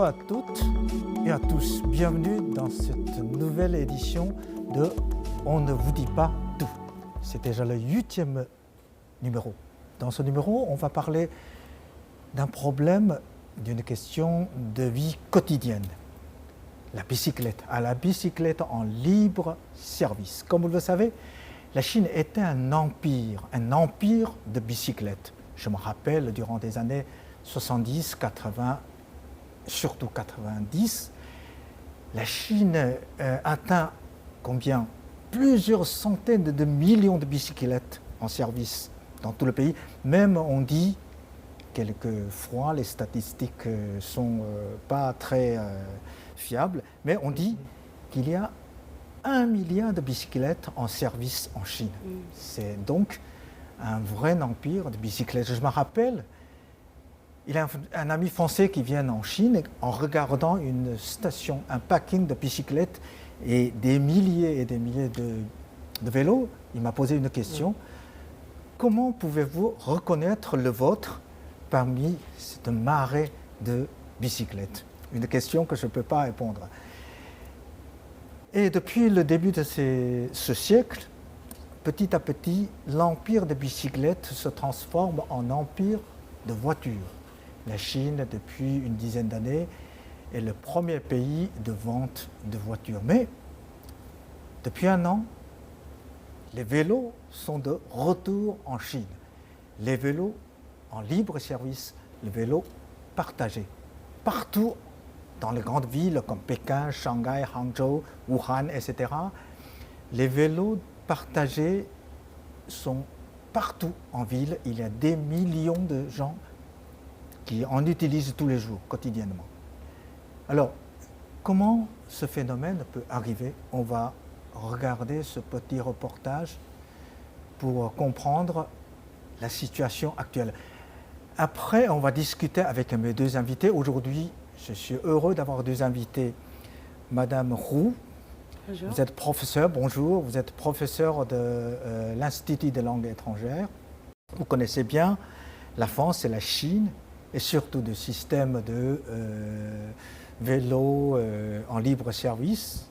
à toutes et à tous. Bienvenue dans cette nouvelle édition de On ne vous dit pas tout. C'est déjà le 8e numéro. Dans ce numéro, on va parler d'un problème, d'une question de vie quotidienne. La bicyclette, la bicyclette en libre service. Comme vous le savez, la Chine était un empire de bicyclettes. Je me rappelle, durant des années 70, 80, surtout 90, la Chine atteint combien? Plusieurs centaines de millions de bicyclettes en service dans tout le pays. Même on dit, quelquefois les statistiques ne sont pas très fiables, mais on dit qu'il y a 1 milliard de bicyclettes en service en Chine. C'est donc un vrai empire de bicyclettes. Je me rappelle, il y a un ami français qui vient en Chine en regardant une station, un parking de bicyclettes et des milliers de vélos. Il m'a posé une question. Comment pouvez-vous reconnaître le vôtre parmi cette marée de bicyclettes? Une question que je ne peux pas répondre. Et depuis le début de ce siècle, petit à petit, l'empire des bicyclettes se transforme en empire de voitures. La Chine, depuis une dizaine d'années, est le premier pays de vente de voitures. Mais depuis un an, les vélos sont de retour en Chine. Les vélos en libre service, les vélos partagés. Partout dans les grandes villes comme Pékin, Shanghai, Hangzhou, Wuhan, etc., les vélos partagés sont partout en ville. Il y a des millions de gens qui en utilisent tous les jours, quotidiennement. Alors, comment ce phénomène peut arriver? On va regarder ce petit reportage pour comprendre la situation actuelle. Après, on va discuter avec mes deux invités. Aujourd'hui, je suis heureux d'avoir deux invités. Madame Roux, bonjour. Vous êtes professeur, bonjour, vous êtes professeur de l'Institut des langues étrangères. Vous connaissez bien la France et la Chine, et surtout le système de vélo en libre service.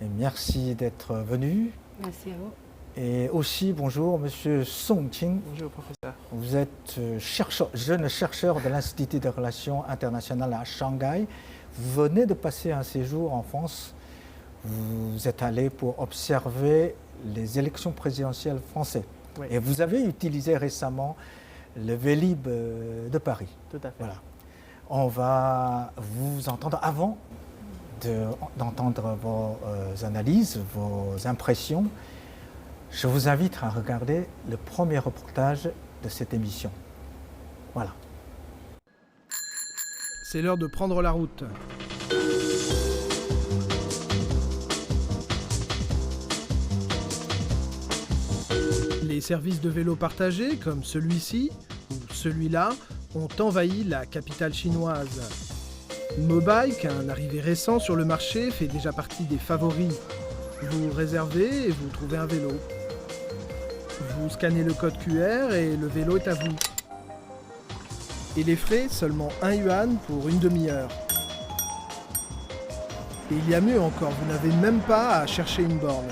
Et merci d'être venu. Merci à vous. Et aussi, bonjour, Monsieur Song Qing. Bonjour, professeur. Vous êtes jeune chercheur de l'Institut des relations internationales à Shanghai. Vous venez de passer un séjour en France. Vous êtes allé pour observer les élections présidentielles françaises. Oui. Et vous avez utilisé récemment le Vélib de Paris. Tout à fait. Voilà. On va vous entendre avant d'entendre vos analyses, vos impressions. Je vous invite à regarder le premier reportage de cette émission. Voilà. C'est l'heure de prendre la route. Les services de vélo partagés, comme celui-ci ou celui-là, ont envahi la capitale chinoise. Mobike, un arrivé récent sur le marché, fait déjà partie des favoris. Vous réservez et vous trouvez un vélo. Vous scannez le code QR et le vélo est à vous. Et les frais, seulement 1 yuan pour une demi-heure. Et il y a mieux encore, vous n'avez même pas à chercher une borne.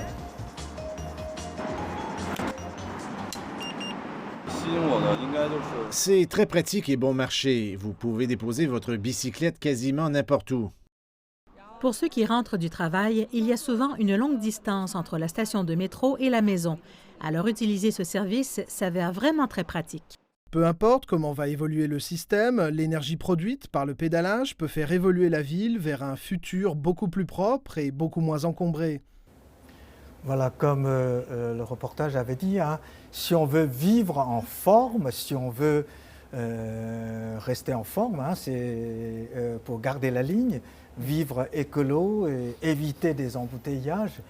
C'est très pratique et bon marché. Vous pouvez déposer votre bicyclette quasiment n'importe où. Pour ceux qui rentrent du travail, il y a souvent une longue distance entre la station de métro et la maison. Alors utiliser ce service s'avère vraiment très pratique. Peu importe comment va évoluer le système, l'énergie produite par le pédalage peut faire évoluer la ville vers un futur beaucoup plus propre et beaucoup moins encombré. Voilà, comme le reportage avait dit, hein, si on veut vivre en forme, si on veut rester en forme, hein, c'est pour garder la ligne, vivre écolo et éviter des embouteillages,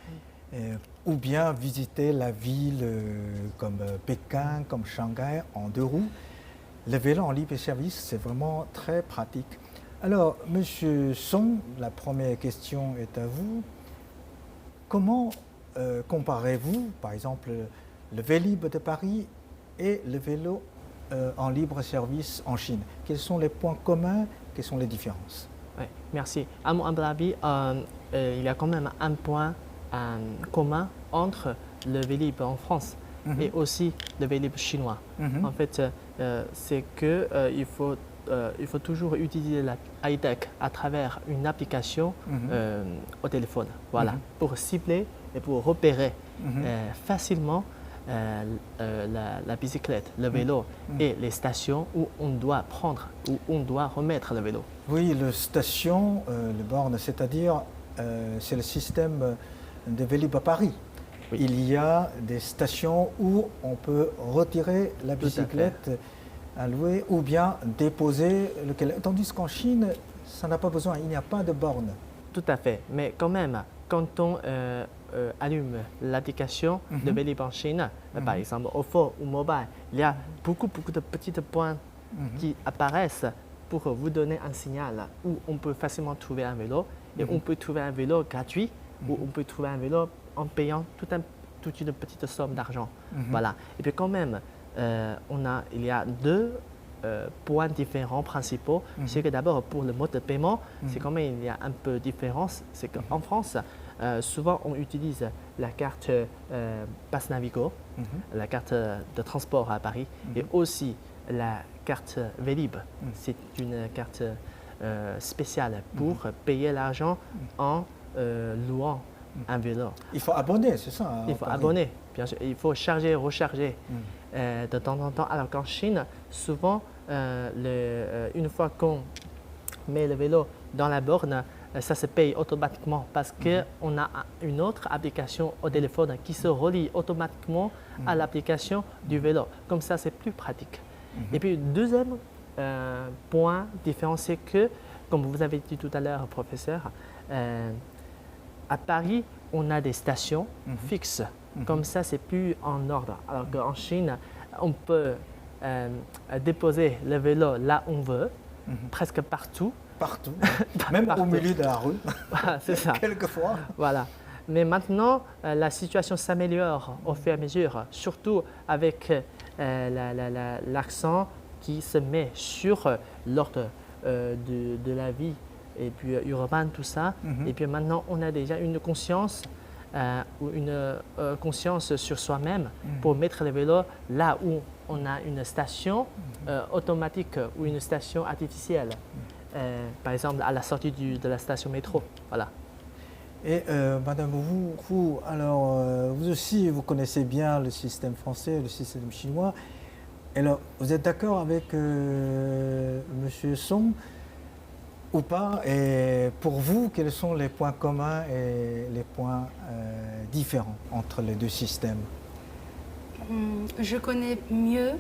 ou bien visiter la ville comme Pékin, comme Shanghai en 2 roues. Le vélo en libre service, c'est vraiment très pratique. Alors, Monsieur Song, la première question est à vous. Comment comparez-vous, par exemple, le Vélib de Paris et le vélo en libre service en Chine? Quels sont les points communs? Quelles sont les différences? Ouais, merci. À mon humble avis, il y a quand même un point commun entre le Vélib en France et aussi le Vélib chinois. En fait, c'est qu'il faut toujours utiliser la high-tech à travers une application au téléphone, voilà, pour cibler et pour repérer facilement la bicyclette, le vélo et les stations où on doit prendre, où on doit remettre le vélo. Oui, le station, le borne, c'est-à-dire c'est le système de Vélib à Paris. Oui. Il y a des stations où on peut retirer la Tout à fait. bicyclette à louer ou bien déposer lequel. Tandis qu'en Chine, ça n'a pas besoin, il n'y a pas de borne. Tout à fait, mais quand même, quand on allume l'application de Vélib en Chine, par exemple OFO ou Mobile, il y a beaucoup de petits points qui apparaissent pour vous donner un signal où on peut facilement trouver un vélo et on peut trouver un vélo gratuit ou on peut trouver un vélo en payant toute une petite somme d'argent. Voilà. Et puis quand même, il y a deux points différents principaux. C'est que d'abord pour le mode de paiement, c'est quand même il y a un peu de différence. C'est qu'en France, souvent on utilise la carte Pass Navigo, la carte de transport à Paris, et aussi la carte Vélib. C'est une carte spéciale pour payer l'argent en louant un vélo. Il faut abonner, c'est ça? Il faut abonner, bien sûr. Il faut charger, recharger de temps en temps. Alors qu'en Chine, souvent, une fois qu'on met le vélo dans la borne, ça se paye automatiquement parce qu'on a une autre application au téléphone qui se relie automatiquement à l'application du vélo. Comme ça, c'est plus pratique. Et puis, deuxième point différent, c'est que, comme vous avez dit tout à l'heure, professeur, à Paris, on a des stations fixes. Comme ça, c'est plus en ordre. Alors qu'en Chine, on peut déposer le vélo là où on veut, presque partout. Partout, même au milieu de la rue, Voilà, c'est ça. quelquefois. Voilà. Mais maintenant, la situation s'améliore au fur et à mesure, surtout avec l'accent qui se met sur l'ordre de la vie et puis urbaine, tout ça. Et puis maintenant, on a déjà une conscience ou une conscience sur soi-même pour mettre le vélo là où on a une station automatique ou une station artificielle. Par exemple, à la sortie de la station métro. Voilà. Et Madame, vous aussi, vous connaissez bien le système français, le système chinois. Alors, vous êtes d'accord avec Monsieur Song ou pas? Et pour vous, quels sont les points communs et les points différents entre les deux systèmes? Je connais mieux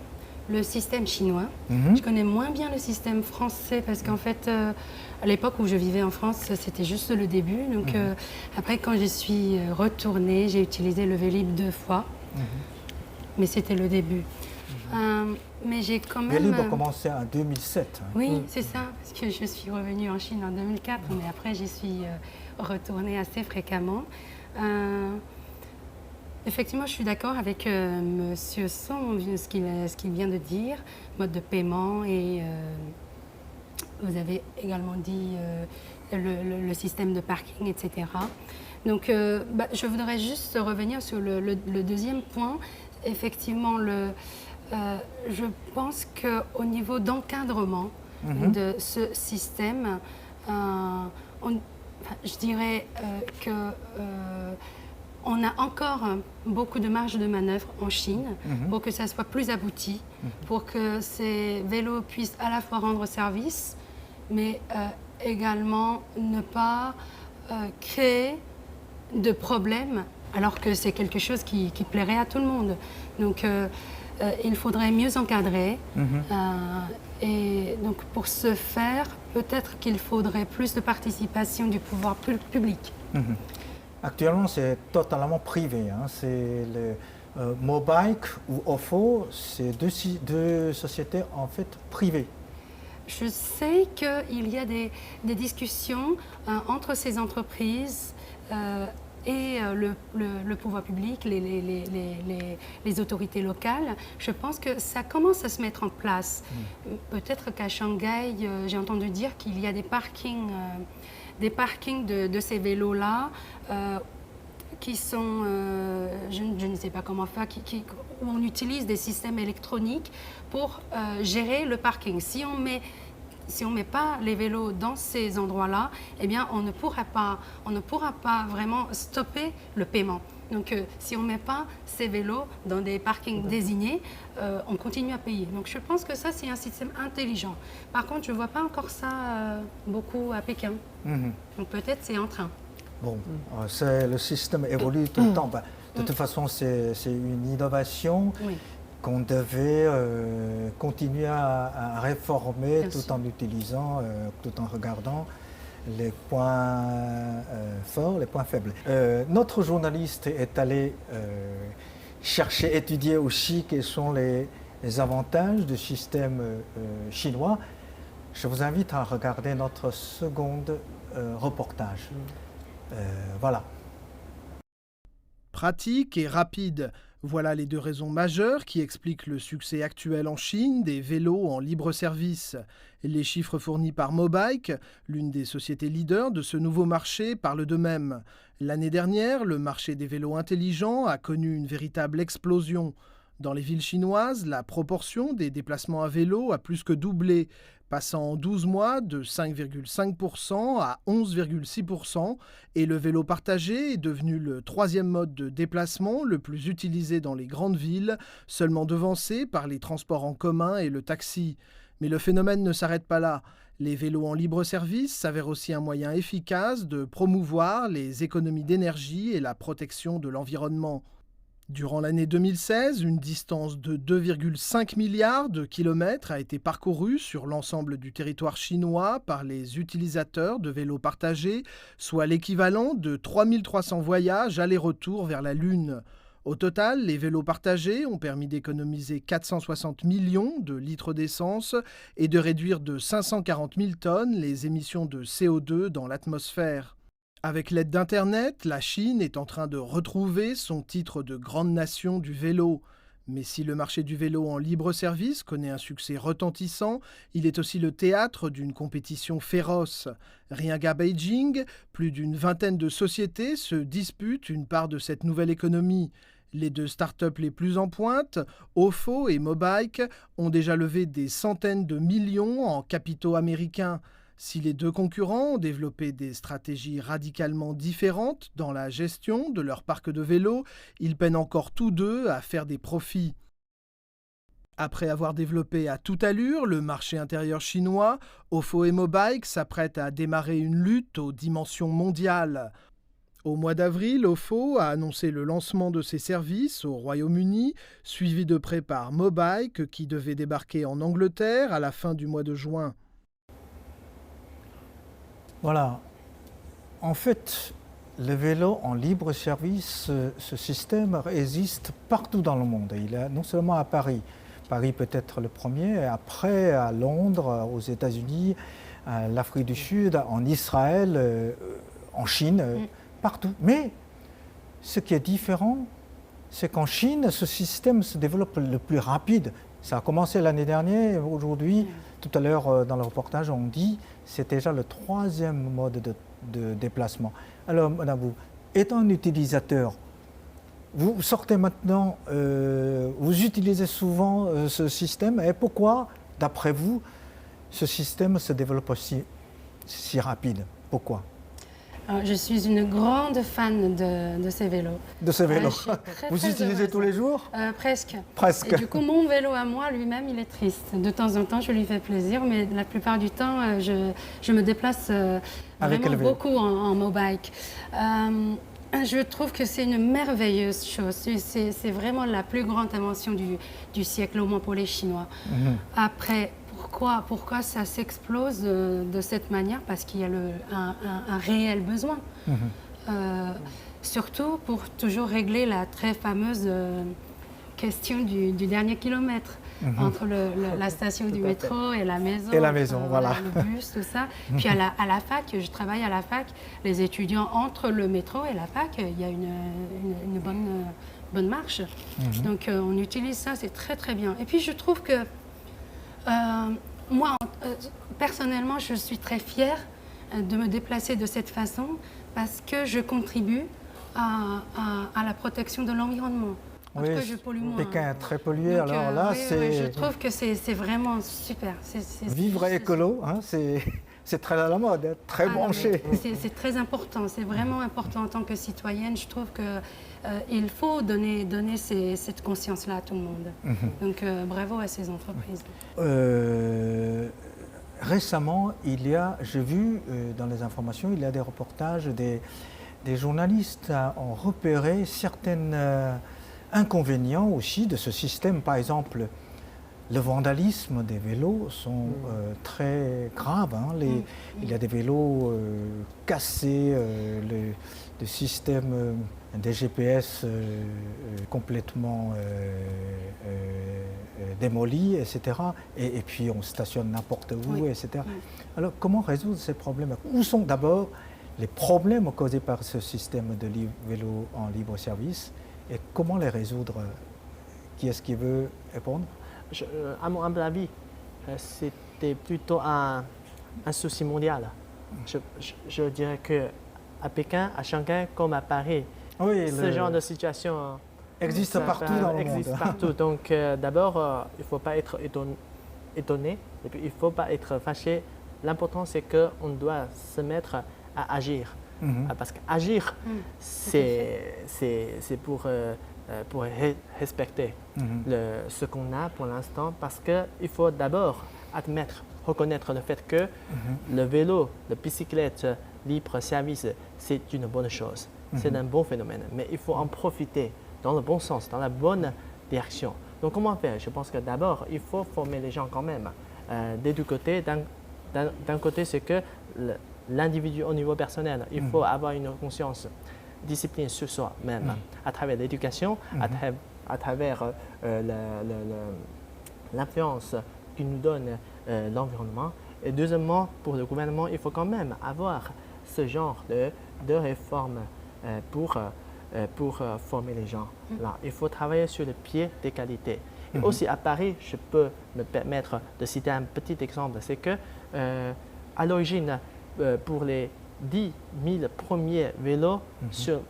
le système chinois. Je connais moins bien le système français parce qu'en fait, à l'époque où je vivais en France, c'était juste le début. Donc après, quand je suis retournée, j'ai utilisé le Vélib 2 fois. Mais c'était le début. Mais j'ai quand même... Vélib a commencé en 2007. Oui, c'est ça, parce que je suis revenue en Chine en 2004, mais après j'y suis retournée assez fréquemment. Effectivement, je suis d'accord avec Monsieur Song, ce qu'il vient de dire, mode de paiement, et vous avez également dit le système de parking, etc. Donc, je voudrais juste revenir sur le deuxième point. Effectivement, je pense qu'au niveau d'encadrement de ce système, je dirais que on a encore beaucoup de marge de manœuvre en Chine pour que ça soit plus abouti, pour que ces vélos puissent à la fois rendre service, mais également ne pas créer de problèmes, alors que c'est quelque chose qui plairait à tout le monde. Donc, il faudrait mieux encadrer. Et donc, pour ce faire, peut-être qu'il faudrait plus de participation du pouvoir public. Actuellement, c'est totalement privé. C'est le Mobike ou OFO, c'est deux sociétés en fait privées. Je sais qu'il y a des discussions entre ces entreprises et le pouvoir public, les autorités locales, je pense que ça commence à se mettre en place. Peut-être qu'à Shanghai, j'ai entendu dire qu'il y a des parkings de ces vélos-là qui sont, je ne sais pas comment faire, où on utilise des systèmes électroniques pour gérer le parking. Si on met pas les vélos dans ces endroits-là, eh bien, on ne pourra pas vraiment stopper le paiement. Donc, si on ne met pas ces vélos dans des parkings désignés, on continue à payer. Donc, je pense que ça, c'est un système intelligent. Par contre, je ne vois pas encore ça beaucoup à Pékin. Donc, peut-être c'est en train. Bon, le système évolue tout le temps. De toute façon, c'est une innovation. Oui. Qu'on devait continuer à réformer tout en utilisant, tout en regardant les points forts, les points faibles. Notre journaliste est allé chercher, étudier aussi quels sont les avantages du système chinois. Je vous invite à regarder notre second reportage. Voilà. Pratique et rapide. Voilà les deux raisons majeures qui expliquent le succès actuel en Chine des vélos en libre service. Les chiffres fournis par Mobike, l'une des sociétés leaders de ce nouveau marché, parlent d'eux-mêmes. L'année dernière, le marché des vélos intelligents a connu une véritable explosion. Dans les villes chinoises, la proportion des déplacements à vélo a plus que doublé, passant en 12 mois de 5,5% à 11,6%, et le vélo partagé est devenu le troisième mode de déplacement le plus utilisé dans les grandes villes, seulement devancé par les transports en commun et le taxi. Mais le phénomène ne s'arrête pas là. Les vélos en libre service s'avèrent aussi un moyen efficace de promouvoir les économies d'énergie et la protection de l'environnement. Durant l'année 2016, une distance de 2,5 milliards de kilomètres a été parcourue sur l'ensemble du territoire chinois par les utilisateurs de vélos partagés, soit l'équivalent de 3300 voyages aller-retour vers la Lune. Au total, les vélos partagés ont permis d'économiser 460 millions de litres d'essence et de réduire de 540 000 tonnes les émissions de CO2 dans l'atmosphère. Avec l'aide d'Internet, la Chine est en train de retrouver son titre de grande nation du vélo. Mais si le marché du vélo en libre service connaît un succès retentissant, il est aussi le théâtre d'une compétition féroce. Rien qu'à Beijing, plus d'une vingtaine de sociétés se disputent une part de cette nouvelle économie. Les deux startups les plus en pointe, Ofo et Mobike, ont déjà levé des centaines de millions en capitaux américains. Si les deux concurrents ont développé des stratégies radicalement différentes dans la gestion de leur parc de vélos, ils peinent encore tous deux à faire des profits. Après avoir développé à toute allure le marché intérieur chinois, Ofo et Mobike s'apprêtent à démarrer une lutte aux dimensions mondiales. Au mois d'avril, Ofo a annoncé le lancement de ses services au Royaume-Uni, suivi de près par Mobike qui devait débarquer en Angleterre à la fin du mois de juin. Voilà. En fait, le vélo en libre service, ce système existe partout dans le monde. Il est non seulement à Paris. Paris peut être le premier, et après à Londres, aux États-Unis, à l'Afrique du Sud, en Israël, en Chine, partout. Mais ce qui est différent, c'est qu'en Chine, ce système se développe le plus rapide. Ça a commencé l'année dernière, aujourd'hui, tout à l'heure dans le reportage, on dit c'est déjà le troisième mode de déplacement. Alors, madame, vous, étant un utilisateur, vous sortez maintenant, vous utilisez souvent ce système, et pourquoi, d'après vous, ce système se développe aussi si rapide? Pourquoi? Je suis une grande fan de ces vélos. De ces vélos. Vous utilisez heureuse. tous les jours? Presque. Presque. Et du coup, mon vélo à moi, lui-même, il est triste. De temps en temps, je lui fais plaisir, mais la plupart du temps, je me déplace vraiment beaucoup en Mobike. Je trouve que c'est une merveilleuse chose. C'est vraiment la plus grande invention du siècle, au moins pour les Chinois. Après, pourquoi ça s'explose de cette manière? Parce qu'il y a un réel besoin. Surtout pour toujours régler la très fameuse question du dernier kilomètre entre la station du métro et la maison. Et la maison, voilà. Le bus, tout ça. Puis à la fac, je travaille à la fac, les étudiants entre le métro et la fac, il y a une bonne marche. Donc on utilise ça, c'est très très bien. Et puis je trouve que moi, personnellement, je suis très fière de me déplacer de cette façon parce que je contribue à la protection de l'environnement. En tout cas, je pollue moins. Pékin est très pollué, donc, alors là, oui, je trouve que c'est vraiment super. Vivre écolo, hein, c'est très à la mode, hein, très branché. C'est très important, c'est vraiment important en tant que citoyenne. Je trouve qu'il faut donner cette conscience-là à tout le monde. Donc bravo à ces entreprises. Récemment, j'ai vu dans les informations, il y a des reportages, des journalistes ont repéré certains inconvénients aussi de ce système. Par exemple, le vandalisme des vélos sont très graves. Hein. Il y a des vélos cassés, le système des GPS complètement démoli, etc. Et puis on stationne n'importe où, etc. Alors comment résoudre ces problèmes? Où sont d'abord les problèmes causés par ce système de vélo en libre service et comment les résoudre? Qui est-ce qui veut répondre? À mon humble avis, c'était plutôt un souci mondial. Je dirais qu'à Pékin, à Shanghai, comme à Paris, ce genre de situation existe partout dans le monde. Existe partout. Donc d'abord, il ne faut pas être étonné et puis il ne faut pas être fâché. L'important, c'est qu'on doit se mettre à agir. Parce qu'agir, c'est pour respecter ce qu'on a pour l'instant. Parce qu'il faut d'abord reconnaître le fait que le vélo, la bicyclette libre service, c'est une bonne chose. C'est un bon phénomène. Mais il faut en profiter dans le bon sens, dans la bonne direction. Donc comment faire? Je pense que d'abord, il faut former les gens quand même. Des deux côtés, d'un côté, c'est que l'individu au niveau personnel, il faut avoir une conscience, discipline sur soi-même, à travers l'éducation, à travers l'influence que nous donne l'environnement. Et deuxièmement, pour le gouvernement, il faut quand même avoir ce genre de réformes pour former les gens. Là, il faut travailler sur le pied des qualités. Et aussi à Paris, je peux me permettre de citer un petit exemple, c'est que à l'origine, pour les 10 000 premiers vélos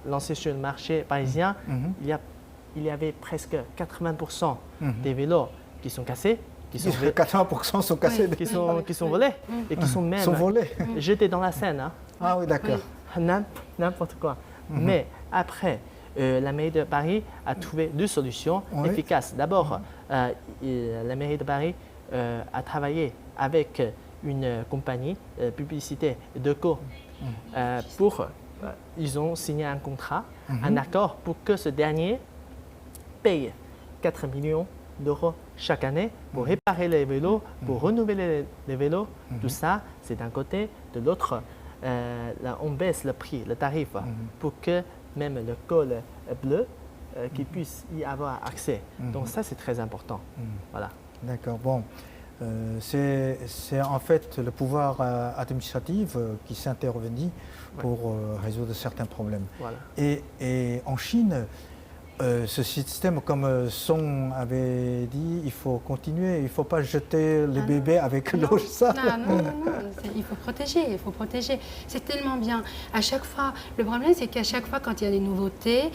lancés sur le marché parisien, il y avait presque 80% des vélos qui sont cassés, 80% sont cassés, qui sont volés et qui sont même jetés dans la Seine. Hein. Ah oui, d'accord. N'importe quoi. Mais après, la mairie de Paris a trouvé deux solutions efficaces. D'abord, la mairie de Paris a travaillé avec une compagnie de publicité Deco ils ont signé un contrat, un accord pour que ce dernier paye 4 millions d'euros chaque année pour réparer les vélos, pour renouveler les vélos. Tout ça, c'est d'un côté. De l'autre, on baisse le prix, le tarif, pour que même le col bleu qui puisse y avoir accès. Donc ça, c'est très important. Voilà. D'accord. Bon, c'est en fait le pouvoir administratif qui s'est intervenu pour résoudre certains problèmes. Voilà. Et en Chine, ce système, comme Song avait dit, il faut continuer, il ne faut pas jeter le bébé avec l'eau sale. Non, il faut protéger. C'est tellement bien. À chaque fois, le problème, c'est qu'à chaque fois, quand il y a des nouveautés,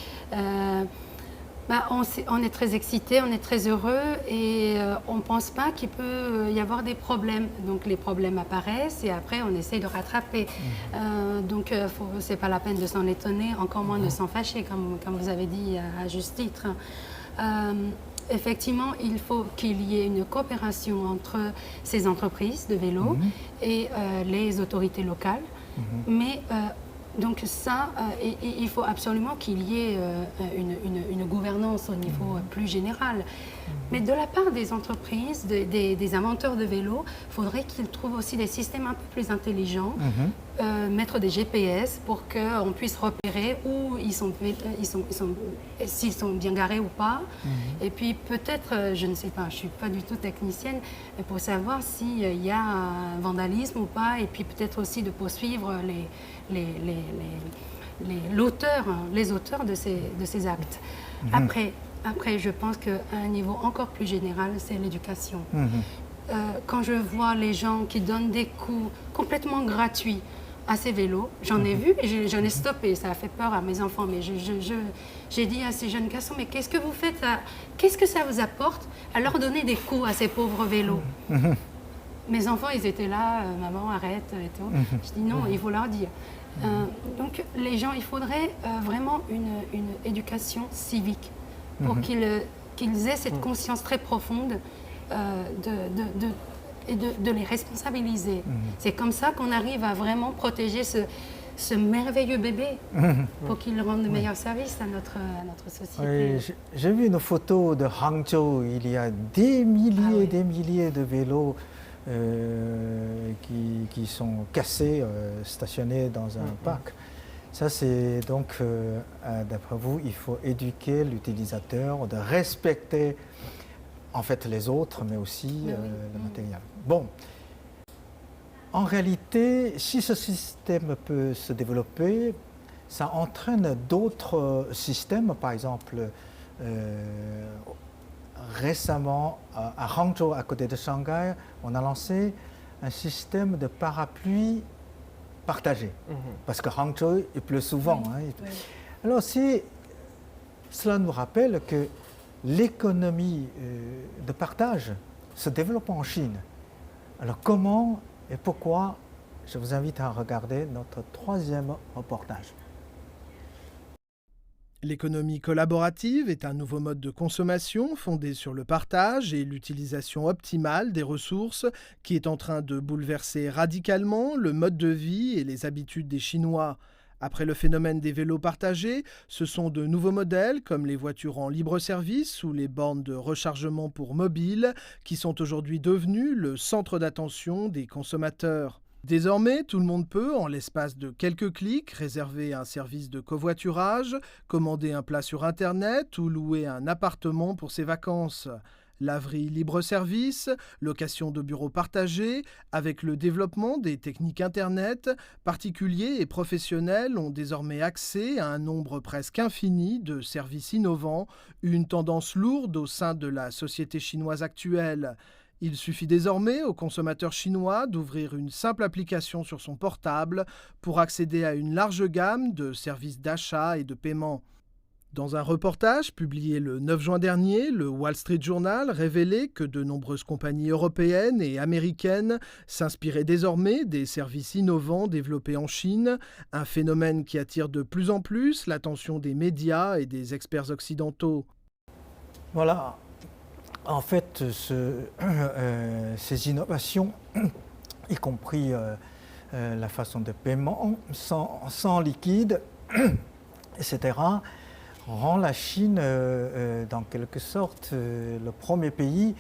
on est très excité, on est très heureux et on ne pense pas qu'il peut y avoir des problèmes. Donc les problèmes apparaissent et après on essaie de rattraper. Donc ce n'est pas la peine de s'en étonner, encore moins de s'en fâcher, comme vous avez dit à juste titre. Effectivement, il faut qu'il y ait une coopération entre ces entreprises de vélo et les autorités locales. Mais donc ça, il faut absolument qu'il y ait une gouvernance au niveau plus général. Mais de la part des entreprises, des inventeurs de vélos, il faudrait qu'ils trouvent aussi des systèmes un peu plus intelligents, mettre des GPS pour qu'on puisse repérer où s'ils sont bien garés ou pas. Et puis peut-être, je ne sais pas, je ne suis pas du tout technicienne, pour savoir s'il y a un vandalisme ou pas, et puis peut-être aussi de poursuivre les auteurs de ces actes. Après, je pense qu'à un niveau encore plus général, c'est l'éducation. Quand je vois les gens qui donnent des cours complètement gratuits à ces vélos, j'en ai vu et j'en ai stoppé. Ça a fait peur à mes enfants. Mais j'ai dit à ces jeunes garçons, mais qu'est-ce que vous faites? Qu'est-ce que ça vous apporte à leur donner des coups à ces pauvres vélos? Mes enfants, ils étaient là, maman, arrête et tout. Je dis non, il faut leur dire. Donc les gens, il faudrait vraiment une éducation civique pour qu'ils aient cette conscience très profonde et de les responsabiliser. C'est comme ça qu'on arrive à vraiment protéger ce merveilleux bébé pour qu'il rende de meilleurs services à notre société. Oui, j'ai vu une photo de Hangzhou, il y a des milliers et des milliers de vélos qui sont cassés, stationnés dans un parc. Ça, c'est donc, d'après vous, il faut éduquer l'utilisateur de respecter en fait les autres, mais aussi le matériel. Bon, en réalité, si ce système peut se développer, ça entraîne d'autres systèmes. Par exemple, récemment, à Hangzhou, à côté de Shanghai, on a lancé un système de parapluie partagé. Parce que Hangzhou, il pleut souvent. Alors, cela nous rappelle que l'économie de partage se développe en Chine. Alors, comment et pourquoi? Je vous invite à regarder notre troisième reportage. L'économie collaborative est un nouveau mode de consommation fondé sur le partage et l'utilisation optimale des ressources qui est en train de bouleverser radicalement le mode de vie et les habitudes des Chinois. Après le phénomène des vélos partagés, ce sont de nouveaux modèles comme les voitures en libre-service ou les bornes de rechargement pour mobiles qui sont aujourd'hui devenus le centre d'attention des consommateurs. Désormais, tout le monde peut, en l'espace de quelques clics, réserver un service de covoiturage, commander un plat sur Internet ou louer un appartement pour ses vacances. Laverie libre-service, location de bureaux partagés, avec le développement des techniques Internet, particuliers et professionnels ont désormais accès à un nombre presque infini de services innovants, une tendance lourde au sein de la société chinoise actuelle. Il suffit désormais aux consommateurs chinois d'ouvrir une simple application sur son portable pour accéder à une large gamme de services d'achat et de paiement. Dans un reportage publié le 9 juin dernier, le Wall Street Journal révélait que de nombreuses compagnies européennes et américaines s'inspiraient désormais des services innovants développés en Chine, un phénomène qui attire de plus en plus l'attention des médias et des experts occidentaux. Voilà. En fait, ces innovations, y compris la façon de paiement sans liquide, etc., rend la Chine, dans quelque sorte, le premier pays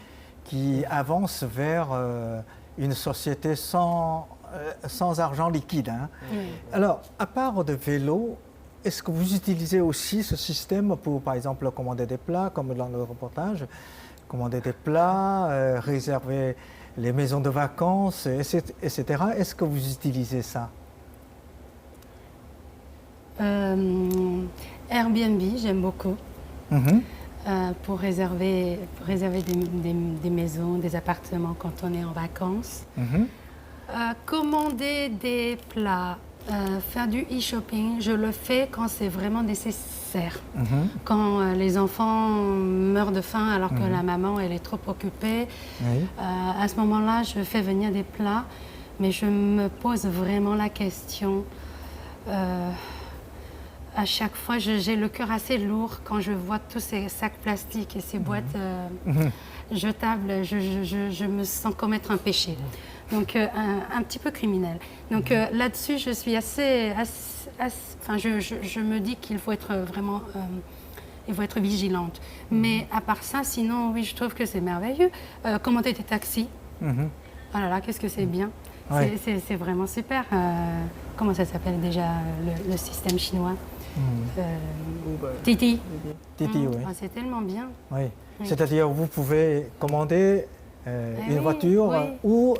qui avance vers une société sans argent liquide. Alors, à part de vélo, est-ce que vous utilisez aussi ce système pour, par exemple, commander des plats, comme dans le reportage, commander des plats, réserver les maisons de vacances, etc. Est-ce que vous utilisez ça? Airbnb, j'aime beaucoup. Pour réserver des maisons, des appartements quand on est en vacances. Commander des plats, faire du e-shopping, je le fais quand c'est vraiment nécessaire. Quand les enfants meurent de faim alors que la maman elle est trop occupée. À ce moment-là, je fais venir des plats, mais je me pose vraiment la question. À chaque fois, j'ai le cœur assez lourd quand je vois tous ces sacs plastiques et ces boîtes jetables. Je me sens commettre un péché. Donc, un petit peu criminel. Donc, là-dessus, je suis assez enfin, je me dis qu'il faut être vraiment il faut être vigilante. Mais à part ça, sinon, oui, je trouve que c'est merveilleux. Commander des taxis, oh là là, qu'est-ce que c'est bien. Ouais. C'est vraiment super. Comment ça s'appelle déjà, le système chinois Titi. Titi, oui. Ah, c'est tellement bien. Oui. Oui. C'est-à-dire, vous pouvez commander une oui, voiture oui. ou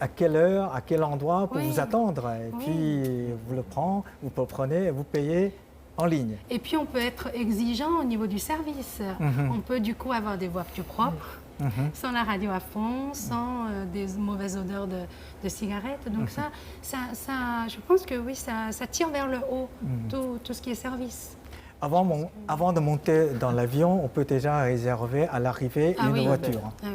à quelle heure, à quel endroit pour Oui. vous attendre. Et Oui. puis, vous le prenez et vous payez en ligne. Et puis, on peut être exigeant au niveau du service. On peut du coup avoir des voitures propres, sans la radio à fond, sans des mauvaises odeurs de cigarettes. Donc ça, je pense que oui, ça tire vers le haut, tout ce qui est service. Avant de monter dans l'avion, on peut déjà réserver à l'arrivée Ah une oui. voiture. Ah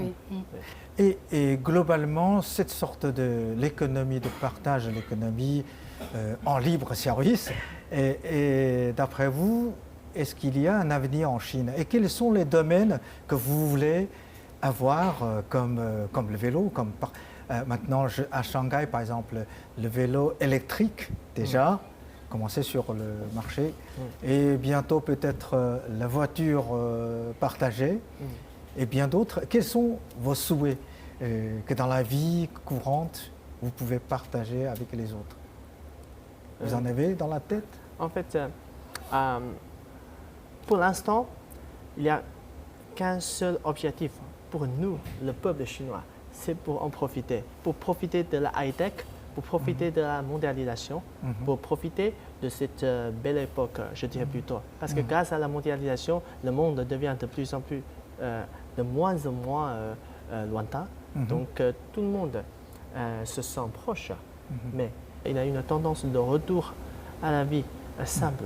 oui. Et globalement, cette sorte de l'économie de partage, l'économie en libre service, et d'après vous, est-ce qu'il y a un avenir en Chine? Et quels sont les domaines que vous voulez avoir comme le vélo, maintenant à Shanghai par exemple, le vélo électrique déjà, commencer sur le marché, et bientôt peut-être la voiture partagée, et bien d'autres. Quels sont vos souhaits que dans la vie courante, vous pouvez partager avec les autres? Vous en avez dans la tête? En fait, pour l'instant, il n'y a qu'un seul objectif pour nous, le peuple chinois, c'est pour en profiter. Pour profiter de la high-tech, pour profiter de la mondialisation, pour profiter de cette belle époque, je dirais plutôt. Parce que grâce à la mondialisation, le monde devient de plus en plus, de moins en moins lointain. Donc tout le monde se sent proche. Mais il y a une tendance de retour à la vie simple.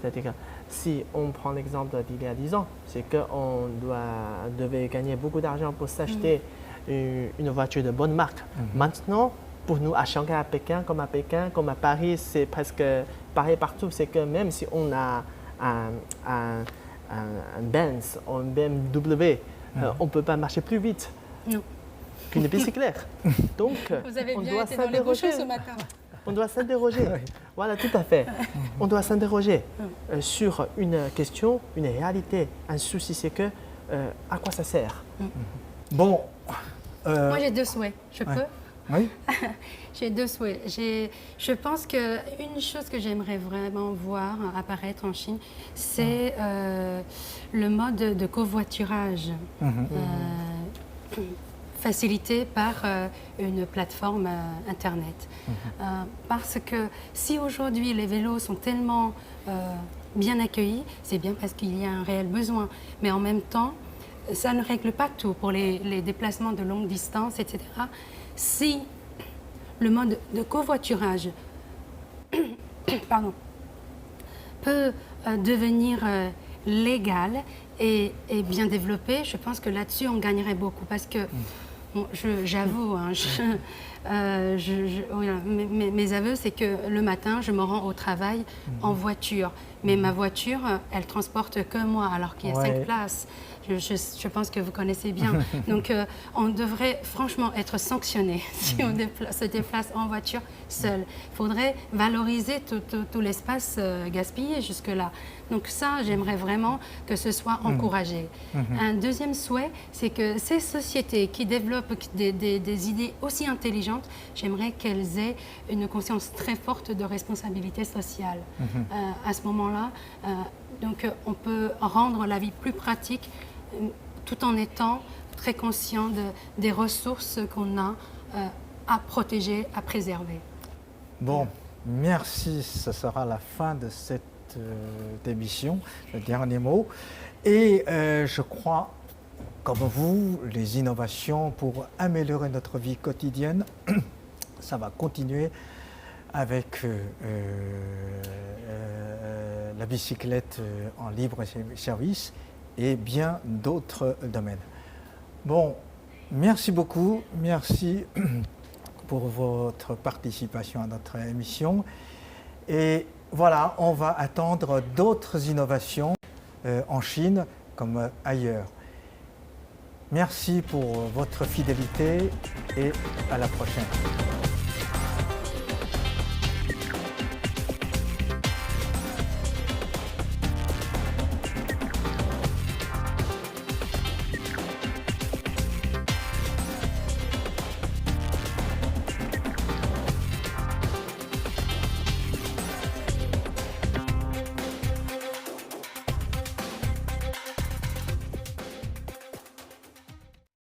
C'est-à-dire que si on prend l'exemple d'il y a 10 ans, c'est qu'on devait gagner beaucoup d'argent pour s'acheter une voiture de bonne marque. Maintenant, pour nous, à Shanghai, à Pékin, comme à Paris, c'est presque pareil partout. C'est que même si on a un Benz ou un BMW, on ne peut pas marcher plus vite qu'une bicyclette. Donc, Vous avez on bien doit été dans les rochers ce matin. On doit s'interroger. Voilà, tout à fait. On doit s'interroger sur une question, une réalité. Un souci, c'est que à quoi ça sert? Bon. Moi, j'ai 2 souhaits. Je peux? Oui. J'ai 2 souhaits. Je pense qu'une chose que j'aimerais vraiment voir apparaître en Chine, c'est le mode de covoiturage facilité par une plateforme Internet. Parce que si aujourd'hui les vélos sont tellement bien accueillis, c'est bien parce qu'il y a un réel besoin. Mais en même temps, ça ne règle pas tout pour les déplacements de longue distance, etc. Si le mode de covoiturage peut devenir légal et bien développé, je pense que là-dessus, on gagnerait beaucoup. Parce que, bon, j'avoue, mes aveux, c'est que le matin, je me rends au travail en voiture. Mais ma voiture, elle transporte que moi, alors qu'il y a 5 places. Je pense que vous connaissez bien. Donc, on devrait franchement être sanctionné si on se déplace en voiture seul. Il faudrait valoriser tout l'espace gaspillé jusque-là. Donc ça, j'aimerais vraiment que ce soit encouragé. Un deuxième souhait, c'est que ces sociétés qui développent des idées aussi intelligentes, j'aimerais qu'elles aient une conscience très forte de responsabilité sociale. À ce moment-là, donc on peut rendre la vie plus pratique tout en étant très conscient des ressources qu'on a à protéger, à préserver. Bon, merci. Ce sera la fin de cette émission, le dernier mot. Et je crois, comme vous, les innovations pour améliorer notre vie quotidienne, ça va continuer avec la bicyclette en libre service et bien d'autres domaines. Bon, merci beaucoup, merci pour votre participation à notre émission. Et voilà, on va attendre d'autres innovations en Chine comme ailleurs. Merci pour votre fidélité et à la prochaine.